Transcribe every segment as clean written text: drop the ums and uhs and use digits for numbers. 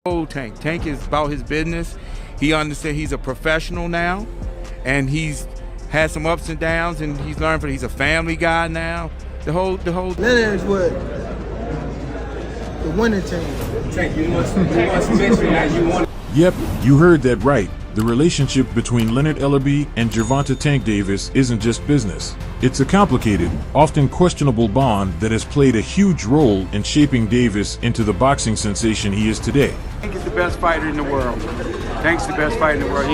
Tank is about his business. He understands he's a professional now, and he's had some ups and downs, and he's learned he's a family guy now. The whole. Leonard is what the winning team. Tank, you must mention that you want. Yep, you heard that right. The relationship between Leonard Ellerbe and Gervonta "Tank" Davis isn't just business. It's a complicated, often questionable bond that has played a huge role in shaping Davis into the boxing sensation he is today. Tank is the best fighter in the world. Tank's the best fighter in the world.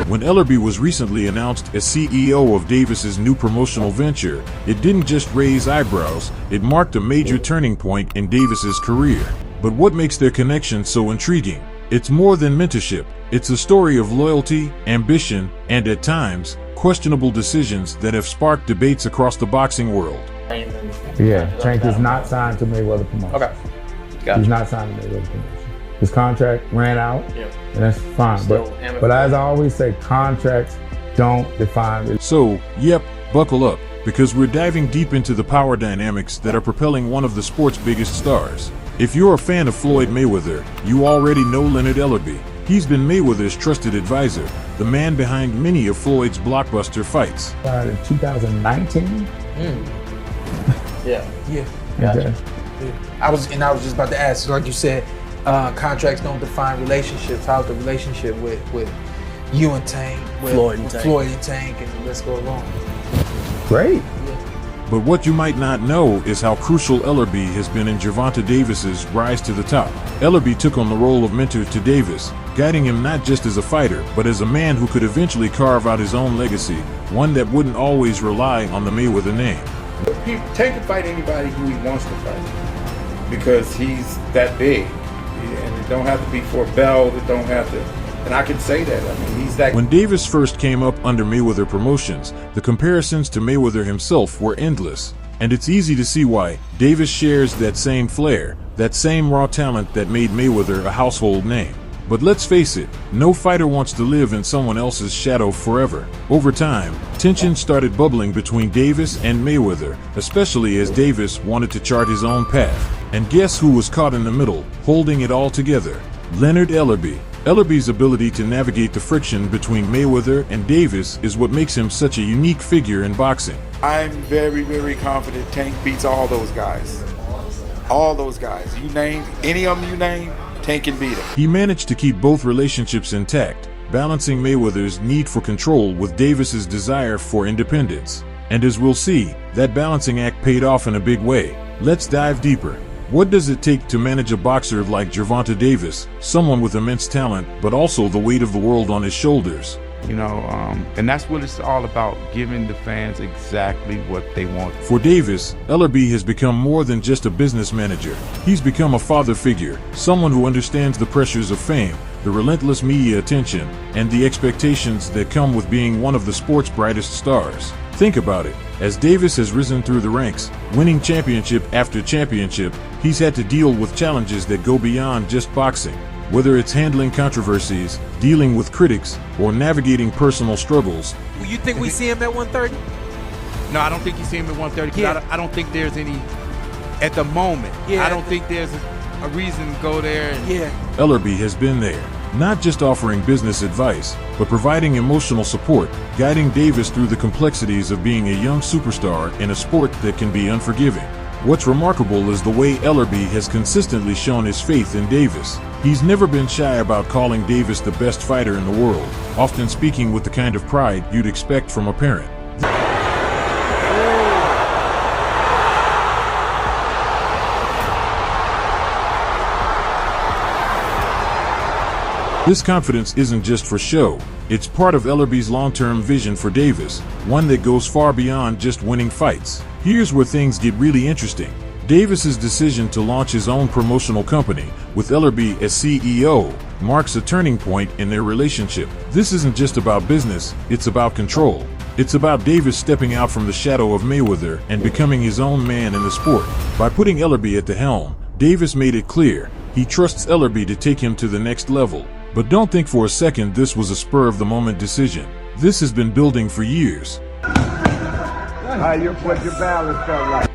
When Ellerbe was recently announced as CEO of Davis's new promotional venture, it didn't just raise eyebrows, it marked a major turning point in Davis's career. But what makes their connection so intriguing? It's more than mentorship. It's a story of loyalty, ambition, and at times, questionable decisions that have sparked debates across the boxing world. Yeah, Tank is not signed to Mayweather Promotions. Okay. Gotcha. He's not signed to Mayweather Promotions. His contract ran out, and that's fine. But as I always say, contracts don't define it. So, yep, buckle up, because we're diving deep into the power dynamics that are propelling one of the sport's biggest stars. If you're a fan of Floyd Mayweather, you already know Leonard Ellerbe. He's been Mayweather's trusted advisor, the man behind many of Floyd's blockbuster fights. In 2019? Yeah. Gotcha. Yeah. I was just about to ask, like you said, contracts don't define relationships. How's the relationship with you and Tank, with Floyd and Tank, and let's go along. Great. But what you might not know is how crucial Ellerbe has been in Gervonta Davis's rise to the top. Ellerbe took on the role of mentor to Davis, guiding him not just as a fighter, but as a man who could eventually carve out his own legacy, one that wouldn't always rely on the Mayweather name. Tank can fight anybody who he wants to fight because he's that big, and it don't have to be for a belt. It don't have to. And I can say that. I mean, he's that. When Davis first came up under Mayweather Promotions, the comparisons to Mayweather himself were endless. And it's easy to see why. Davis shares that same flair, that same raw talent that made Mayweather a household name. But let's face it, no fighter wants to live in someone else's shadow forever. Over time, tension started bubbling between Davis and Mayweather, especially as Davis wanted to chart his own path. And guess who was caught in the middle, holding it all together? Leonard Ellerbe. Ellerbe's ability to navigate the friction between Mayweather and Davis is what makes him such a unique figure in boxing. I'm very, very confident Tank beats all those guys. All those guys. You name any of them, Tank can beat him. He managed to keep both relationships intact, balancing Mayweather's need for control with Davis's desire for independence. And as we'll see, that balancing act paid off in a big way. Let's dive deeper. What does it take to manage a boxer like Gervonta Davis, someone with immense talent, but also the weight of the world on his shoulders? And that's what it's all about, giving the fans exactly what they want. For Davis, Ellerbe has become more than just a business manager. He's become a father figure, someone who understands the pressures of fame, the relentless media attention, and the expectations that come with being one of the sport's brightest stars. Think about it. As Davis has risen through the ranks, winning championship after championship, he's had to deal with challenges that go beyond just boxing. Whether it's handling controversies, dealing with critics, or navigating personal struggles. You think we see him at 130? No, I don't think you see him at 130. I don't think there's any, at the moment, I don't think there's a reason to go there. Ellerbe has been there, not just offering business advice, but providing emotional support, guiding Davis through the complexities of being a young superstar in a sport that can be unforgiving. What's remarkable is the way Ellerbe has consistently shown his faith in Davis. He's never been shy about calling Davis the best fighter in the world, often speaking with the kind of pride you'd expect from a parent. This confidence isn't just for show, it's part of Ellerbe's long-term vision for Davis, one that goes far beyond just winning fights. Here's where things get really interesting. Davis's decision to launch his own promotional company, with Ellerbe as CEO, marks a turning point in their relationship. This isn't just about business, it's about control. It's about Davis stepping out from the shadow of Mayweather and becoming his own man in the sport. By putting Ellerbe at the helm, Davis made it clear he trusts Ellerbe to take him to the next level. But don't think for a second this was a spur-of-the-moment decision. This has been building for years. How you put your balance up like?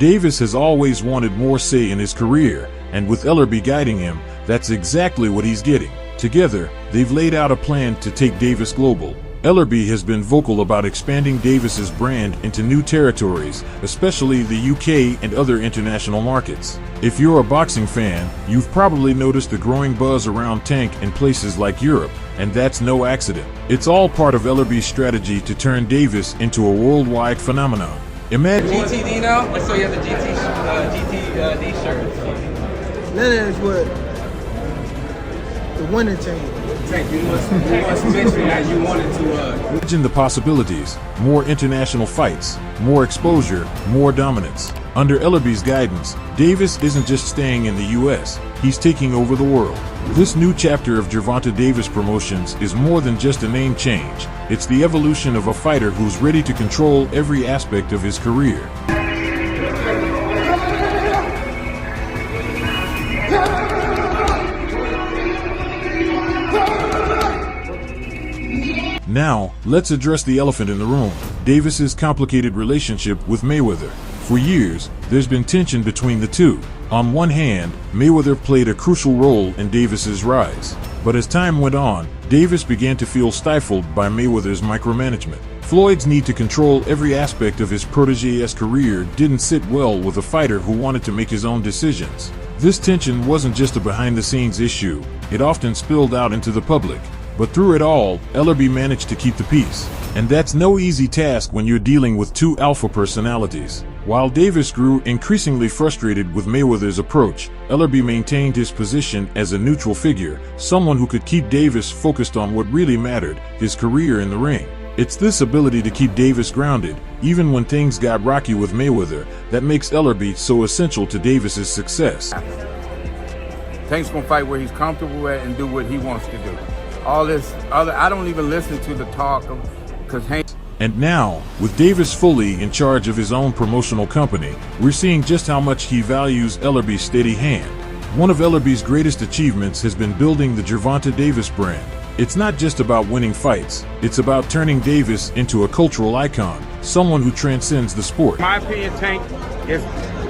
Davis has always wanted more say in his career, and with Ellerbe guiding him, that's exactly what he's getting. Together, they've laid out a plan to take Davis global. Ellerbe has been vocal about expanding Davis's brand into new territories, especially the UK and other international markets. If you're a boxing fan, you've probably noticed the growing buzz around Tank in places like Europe, and that's no accident. It's all part of Ellerbe's strategy to turn Davis into a worldwide phenomenon. Imagine GTD now? I saw you have the GTD shirt. None of what the winning team. Tank, you must mention that you wanted to. Imagine the possibilities: more international fights, more exposure, more dominance. Under Ellerbe's guidance, Davis isn't just staying in the US, he's taking over the world. This new chapter of Gervonta Davis Promotions is more than just a name change. It's the evolution of a fighter who's ready to control every aspect of his career. Now, let's address the elephant in the room: Davis's complicated relationship with Mayweather. For years, there's been tension between the two. On one hand, Mayweather played a crucial role in Davis's rise. But as time went on, Davis began to feel stifled by Mayweather's micromanagement. Floyd's need to control every aspect of his protégé's career didn't sit well with a fighter who wanted to make his own decisions. This tension wasn't just a behind-the-scenes issue, it often spilled out into the public. But through it all, Ellerbe managed to keep the peace. And that's no easy task when you're dealing with two alpha personalities. While Davis grew increasingly frustrated with Mayweather's approach, Ellerbe maintained his position as a neutral figure, someone who could keep Davis focused on what really mattered, his career in the ring. It's this ability to keep Davis grounded, even when things got rocky with Mayweather, that makes Ellerbe so essential to Davis's success. Tank's gonna fight where he's comfortable at and do what he wants to do. All this other, I don't even listen to the talk because Haney. And now, with Davis fully in charge of his own promotional company, we're seeing just how much he values Ellerbe's steady hand. One of Ellerbe's greatest achievements has been building the Gervonta Davis brand. It's not just about winning fights, it's about turning Davis into a cultural icon, someone who transcends the sport. In my opinion, Tank is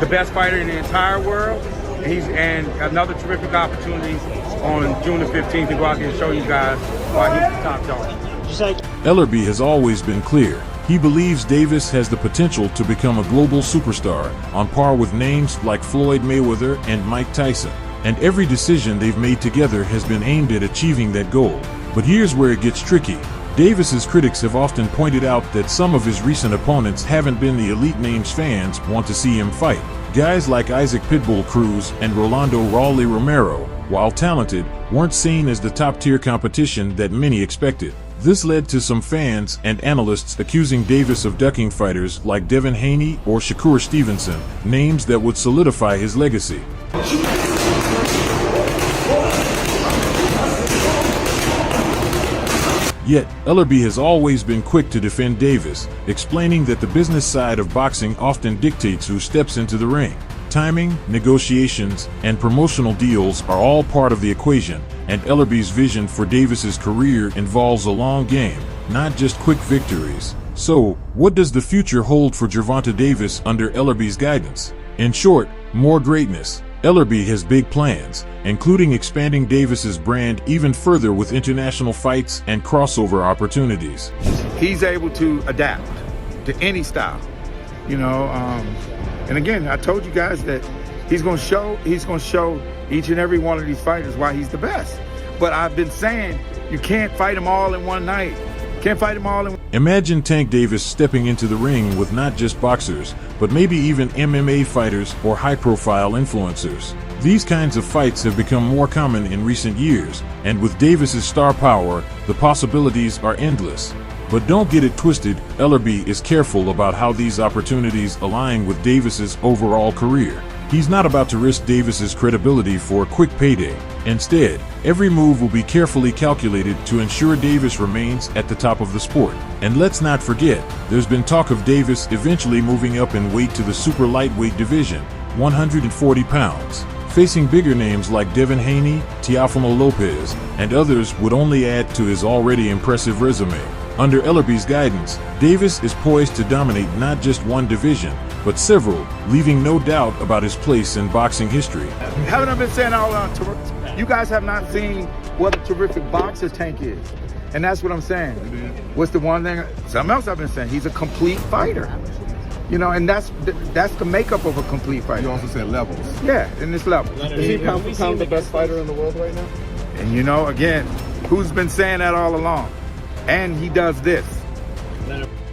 the best fighter in the entire world. And another terrific opportunity on June the 15th to go out there and show you guys why he's the top dog. Ellerbe has always been clear. He believes Davis has the potential to become a global superstar, on par with names like Floyd Mayweather and Mike Tyson. And every decision they've made together has been aimed at achieving that goal. But here's where it gets tricky. Davis's critics have often pointed out that some of his recent opponents haven't been the elite names fans want to see him fight. Guys like Isaac Pitbull Cruz and Rolando Raleigh Romero, while talented, weren't seen as the top-tier competition that many expected. This led to some fans and analysts accusing Davis of ducking fighters like Devin Haney or Shakur Stevenson, names that would solidify his legacy. Yet, Ellerbe has always been quick to defend Davis, explaining that the business side of boxing often dictates who steps into the ring. Timing, negotiations, and promotional deals are all part of the equation, and Ellerbe's vision for Davis's career involves a long game, not just quick victories. So, what does the future hold for Gervonta Davis under Ellerbe's guidance? In short, more greatness. Ellerbe has big plans, including expanding Davis's brand even further with international fights and crossover opportunities. He's able to adapt to any style, you know. And again, I told you guys that he's gonna show each and every one of these fighters why he's the best. But I've been saying you can't fight them all in one night. Can't fight them all in. Imagine Tank Davis stepping into the ring with not just boxers, but maybe even MMA fighters or high-profile influencers. These kinds of fights have become more common in recent years, and with Davis's star power, the possibilities are endless. But don't get it twisted, Ellerbe is careful about how these opportunities align with Davis's overall career. He's not about to risk Davis's credibility for a quick payday. Instead, every move will be carefully calculated to ensure Davis remains at the top of the sport. And let's not forget, there's been talk of Davis eventually moving up in weight to the super lightweight division, 140 pounds. Facing bigger names like Devin Haney, Teofimo Lopez, and others would only add to his already impressive resume. Under Ellerbe's guidance, Davis is poised to dominate not just one division, but several, leaving no doubt about his place in boxing history. Haven't I been saying all along, you guys have not seen what a terrific boxer Tank is. And that's what I'm saying. What's the one thing, something else I've been saying, he's a complete fighter. You know, and that's the makeup of a complete fighter. You also said levels. Yeah, in this level. Is he pound for pound the best fighter in the world right now? And you know, again, who's been saying that all along? And he does this.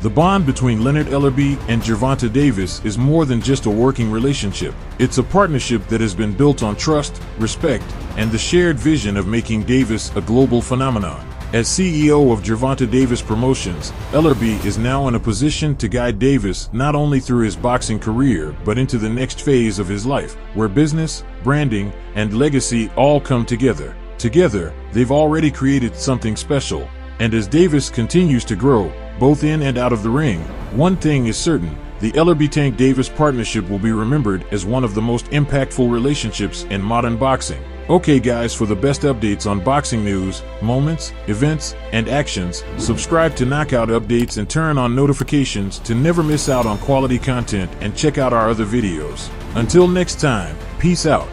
The bond between Leonard Ellerbe and Gervonta Davis is more than just a working relationship. It's a partnership that has been built on trust, respect, and the shared vision of making Davis a global phenomenon. As CEO of Gervonta Davis Promotions, Ellerbe is now in a position to guide Davis not only through his boxing career, but into the next phase of his life, where business, branding, and legacy all come together. Together, they've already created something special. And as Davis continues to grow, both in and out of the ring, one thing is certain: the Ellerbe Tank Davis partnership will be remembered as one of the most impactful relationships in modern boxing. Okay guys, for the best updates on boxing news, moments, events, and actions, subscribe to Knockout Updates and turn on notifications to never miss out on quality content, and check out our other videos. Until next time, peace out.